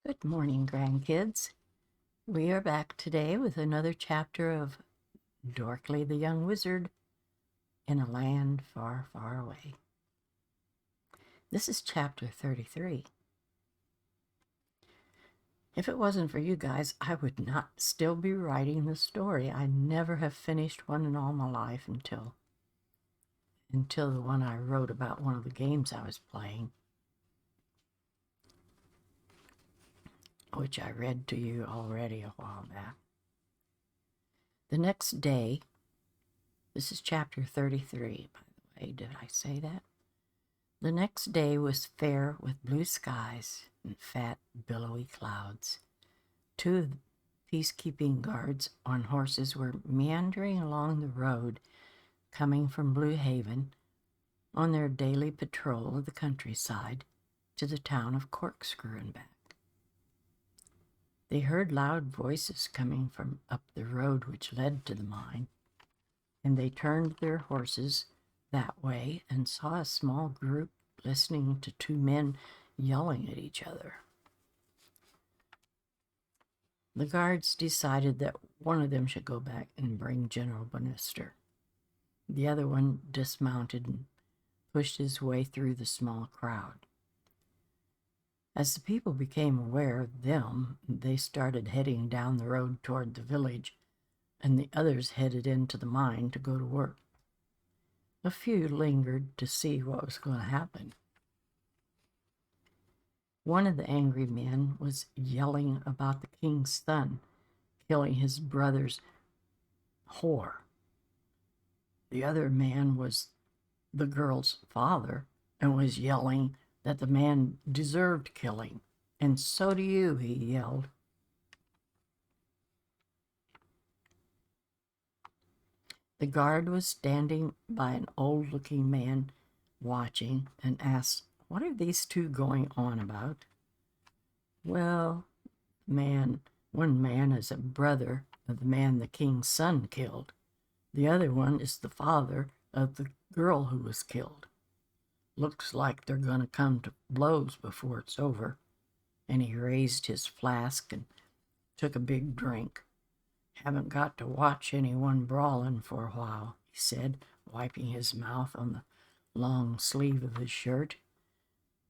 Good morning, grandkids. We are back today with another chapter of Dorky the Young Wizard in a Land Far, Far Away. This is chapter 33. If it wasn't for you guys, I would not still be writing the story. I never have finished one in all my life until the one I wrote about one of the games I was playing, which I read to you already a while back. The next day, this is chapter 33, by the way, did I say that? The next day was fair with blue skies and fat, billowy clouds. Two of the peacekeeping guards on horses were meandering along the road coming from Blue Haven on their daily patrol of the countryside to the town of Corkscrew and back. They heard loud voices coming from up the road which led to the mine, and they turned their horses that way and saw a small group listening to two men yelling at each other. The guards decided that one of them should go back and bring General Bannister. The other one dismounted and pushed his way through the small crowd. As the people became aware of them, they started heading down the road toward the village, and the others headed into the mine to go to work. A few lingered to see what was going to happen. One of the angry men was yelling about the king's son killing his brother's whore. The other man was the girl's father and was yelling that the man deserved killing. "And so do you," he yelled. The guard was standing by an old-looking man watching and asked, "What are these two going on about?" "Well, one man is a brother of the man the king's son killed. The other one is the father of the girl who was killed. Looks like they're going to come to blows before it's over." And he raised his flask and took a big drink. "Haven't got to watch anyone brawling for a while," he said, wiping his mouth on the long sleeve of his shirt.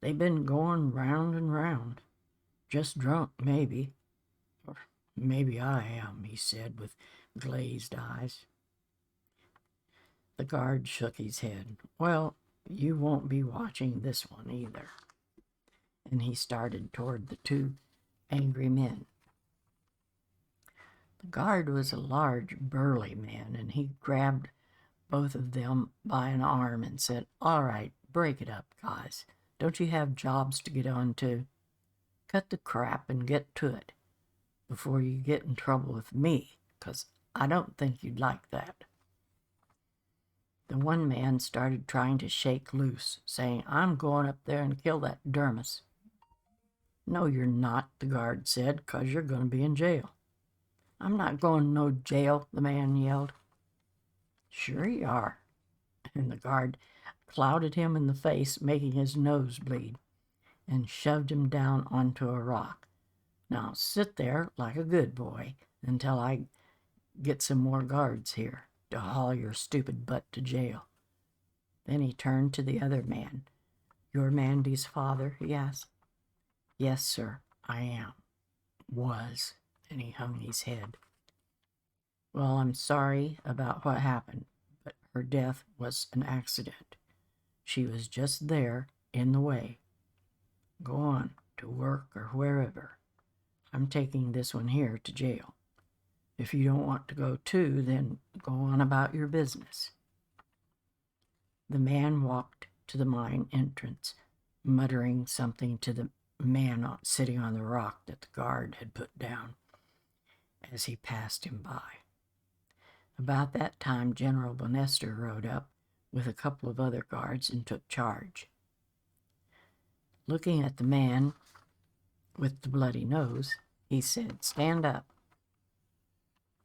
"They've been going round and round. Just drunk, maybe. Or maybe I am," he said with glazed eyes. The guard shook his head. "Well, you won't be watching this one either." And he started toward the two angry men. The guard was a large, burly man, and he grabbed both of them by an arm and said, "All right, break it up, guys. Don't you have jobs to get on to? Cut the crap and get to it before you get in trouble with me, 'cause I don't think you'd like that." The one man started trying to shake loose, saying, "I'm going up there and kill that Dermis." "No, you're not," the guard said, "'cause you're going to be in jail." "I'm not going to no jail," the man yelled. "Sure you are." And the guard clouted him in the face, making his nose bleed, and shoved him down onto a rock. "Now sit there like a good boy until I get some more guards here to haul your stupid butt to jail." Then he turned to the other man. "You're Mandy's father?" he asked. "Yes, sir, I am. Was." And he hung his head. "Well, I'm sorry about what happened, but her death was an accident. She was just there in the way. Go on to work or wherever. I'm taking this one here to jail. If you don't want to go too, then go on about your business." The man walked to the mine entrance, muttering something to the man sitting on the rock that the guard had put down as he passed him by. About that time, General Bannister rode up with a couple of other guards and took charge. Looking at the man with the bloody nose, he said, "Stand up."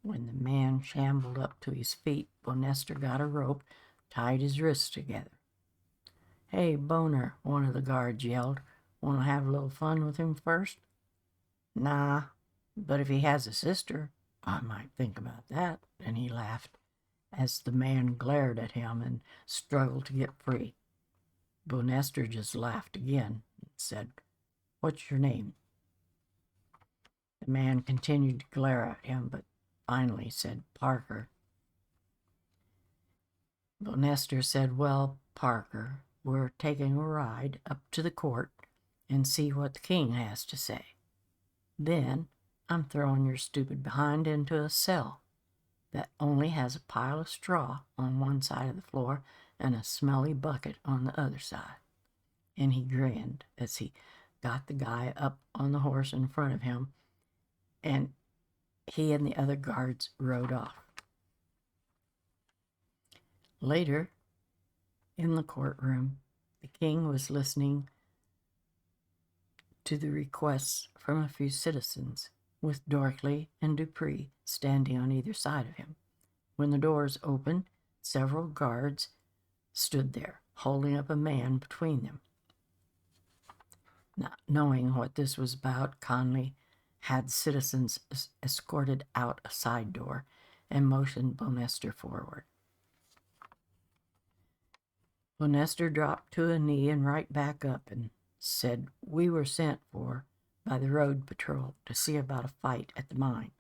When the man shambled up to his feet, Bannister got a rope, tied his wrists together. "Hey, Boner," one of the guards yelled. "Want to have a little fun with him first?" Nah, but if he has a sister, I might think about that. And he laughed as the man glared at him and struggled to get free. Bonester just laughed again and said, "What's your name?" The man continued to glare at him, but finally said, "Parker." Bonester said, "Well, Parker, we're taking a ride up to the court and see what the king has to say. Then I'm throwing your stupid behind into a cell that only has a pile of straw on one side of the floor and a smelly bucket on the other side." And he grinned as he got the guy up on the horse in front of him, and he and the other guards rode off. Later, in the courtroom, the king was listening to the requests from a few citizens, with Dorky and Dupree standing on either side of him. When the doors opened, several guards stood there, holding up a man between them. Not knowing what this was about, Conley had citizens escorted out a side door and motioned Bonester forward. Bonester dropped to a knee and right back up and said, "We were sent for by the road patrol to see about a fight at the mine,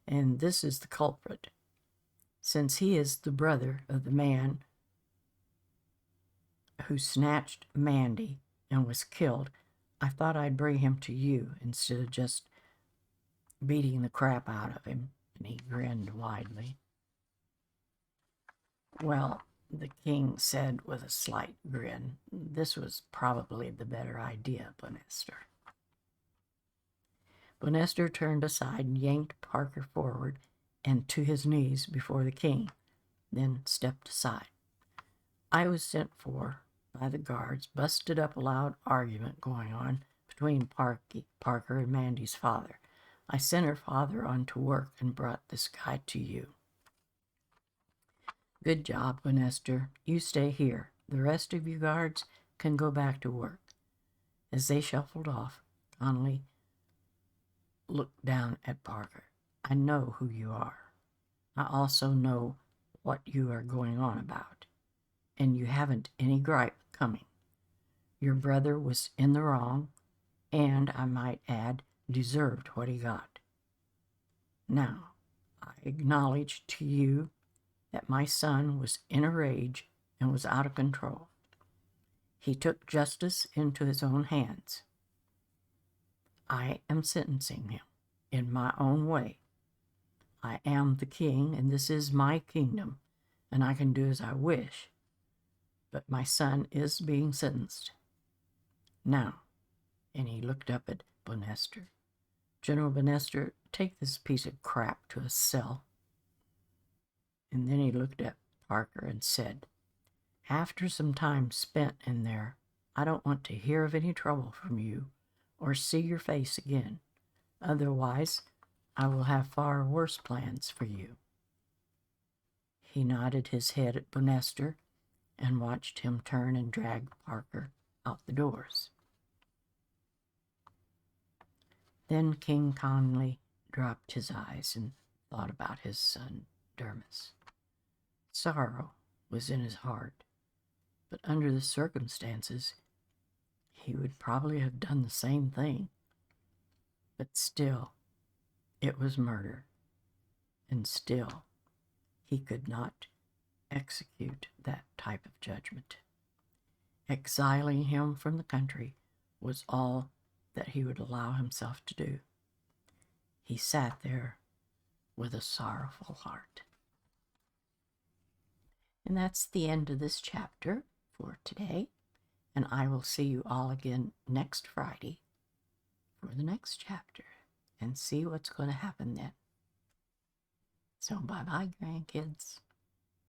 and this is the culprit. Since he is the brother of the man who snatched Mandy and was killed, I thought I'd bring him to you instead of just beating the crap out of him." And he grinned widely. "Well," the king said with a slight grin, "this was probably the better idea, Bonester." Bonester turned aside and yanked Parker forward and to his knees before the king, then stepped aside. "I was sent for by the guards, busted up a loud argument going on between Parker and Mandy's father. I sent her father on to work and brought this guy to you." "Good job, Bonester. You stay here. The rest of you guards can go back to work." As they shuffled off, Connolly looked down at Parker. "I know who you are. I also know what you are going on about, and you haven't any gripe coming. Your brother was in the wrong, and I might add, deserved what he got. Now, I acknowledge to you that my son was in a rage and was out of control. He took justice into his own hands. I am sentencing him in my own way. I am the king, and this is my kingdom, and I can do as I wish. But my son is being sentenced. Now," and he looked up at Bonester, "General Bonester, take this piece of crap to a cell." And then he looked at Parker and said, "After some time spent in there, I don't want to hear of any trouble from you or see your face again. Otherwise, I will have far worse plans for you." He nodded his head at Bonester and watched him turn and drag Parker out the doors. Then King Conley dropped his eyes and thought about his son Dermis. Sorrow was in his heart, but under the circumstances, he would probably have done the same thing. But still, it was murder, and still, he could not execute that type of judgment. Exiling him from the country was all that he would allow himself to do. He sat there with a sorrowful heart. And that's the end of this chapter for today. And I will see you all again next Friday for the next chapter and see what's going to happen then. So bye-bye, grandkids.